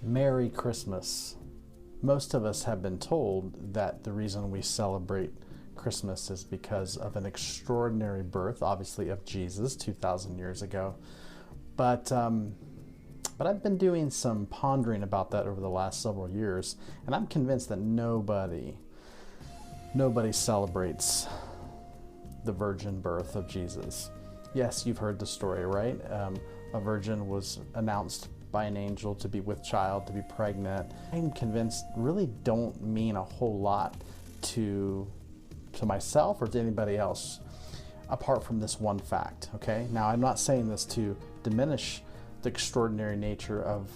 Merry Christmas. Most of us have been told that the reason we celebrate Christmas is because of an extraordinary birth, obviously of Jesus 2,000 years ago. But I've been doing some pondering about that over the last several years, and I'm convinced that nobody celebrates the virgin birth of Jesus. Yes, you've heard the story, right? A virgin was announced by an angel to be with child, to be pregnant. I'm convinced really don't mean a whole lot to myself or to anybody else apart from this one fact, okay? Now, I'm not saying this to diminish the extraordinary nature of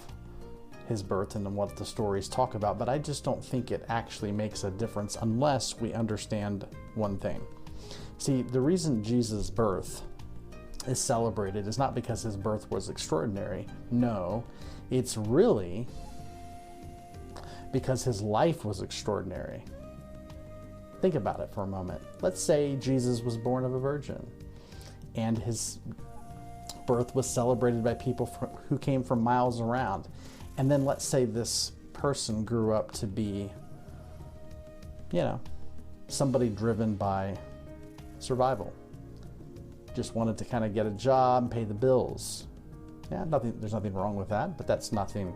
his birth and what the stories talk about, but I just don't think it actually makes a difference unless we understand one thing. See, the reason Jesus' birth is celebrated is not because his birth was extraordinary. No, it's really because his life was extraordinary. Think about it for a moment. Let's say Jesus was born of a virgin and his birth was celebrated by people who came from miles around. And then let's say this person grew up to be, somebody driven by survival. Just wanted to kind of get a job and pay the bills. Yeah, there's nothing wrong with that, but that's nothing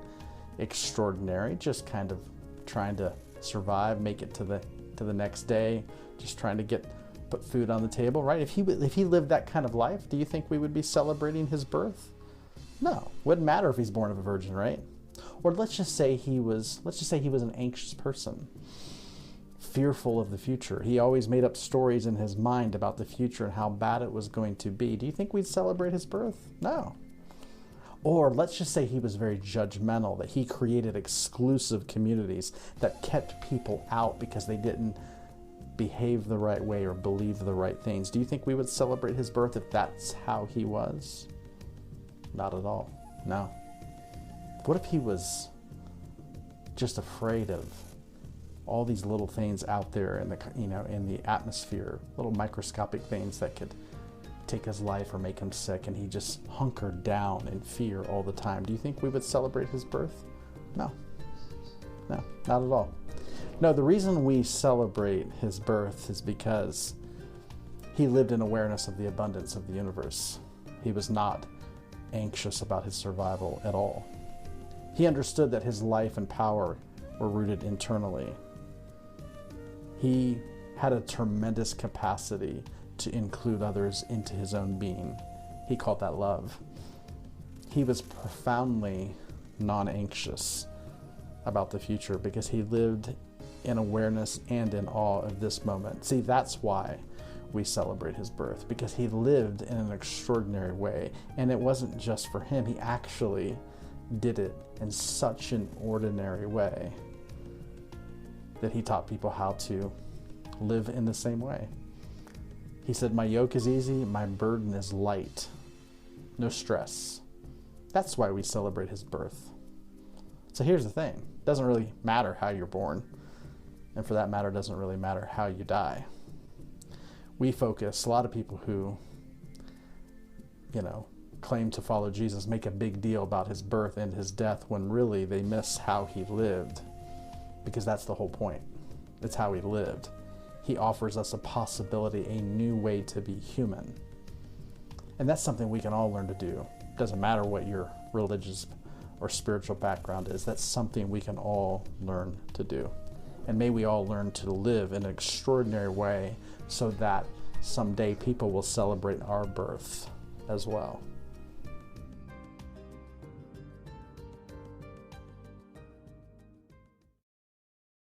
extraordinary. Just kind of trying to survive, make it to the next day, just trying to put food on the table, right? If he lived that kind of life, do you think we would be celebrating his birth? No, wouldn't matter if he's born of a virgin, right? Or let's just say he was an anxious person, fearful of the future. He always made up stories in his mind about the future and how bad it was going to be. Do you think we'd celebrate his birth? No. Or let's just say he was very judgmental, that he created exclusive communities that kept people out because they didn't behave the right way or believe the right things. Do you think we would celebrate his birth if that's how he was? Not at all. No. What if he was just afraid of all these little things out there in the atmosphere, little microscopic things that could take his life or make him sick, and he just hunkered down in fear all the time? Do you think we would celebrate his birth? No, not at all. No, the reason we celebrate his birth is because he lived in awareness of the abundance of the universe. He was not anxious about his survival at all. He understood that his life and power were rooted internally. He had a tremendous capacity to include others into his own being. He called that love. He was profoundly non-anxious about the future because he lived in awareness and in awe of this moment. See, that's why we celebrate his birth, because he lived in an extraordinary way. And it wasn't just for him. He actually did it in such an ordinary way that he taught people how to live in the same way. He said, "My yoke is easy, my burden is light." No stress. That's why we celebrate his birth. So here's the thing. It doesn't really matter how you're born. And for that matter, it doesn't really matter how you die. A lot of people who, claim to follow Jesus make a big deal about his birth and his death when really they miss how he lived. Because that's the whole point. It's how he lived. He offers us a possibility, a new way to be human. And that's something we can all learn to do. It doesn't matter what your religious or spiritual background is. That's something we can all learn to do. And may we all learn to live in an extraordinary way so that someday people will celebrate our birth as well.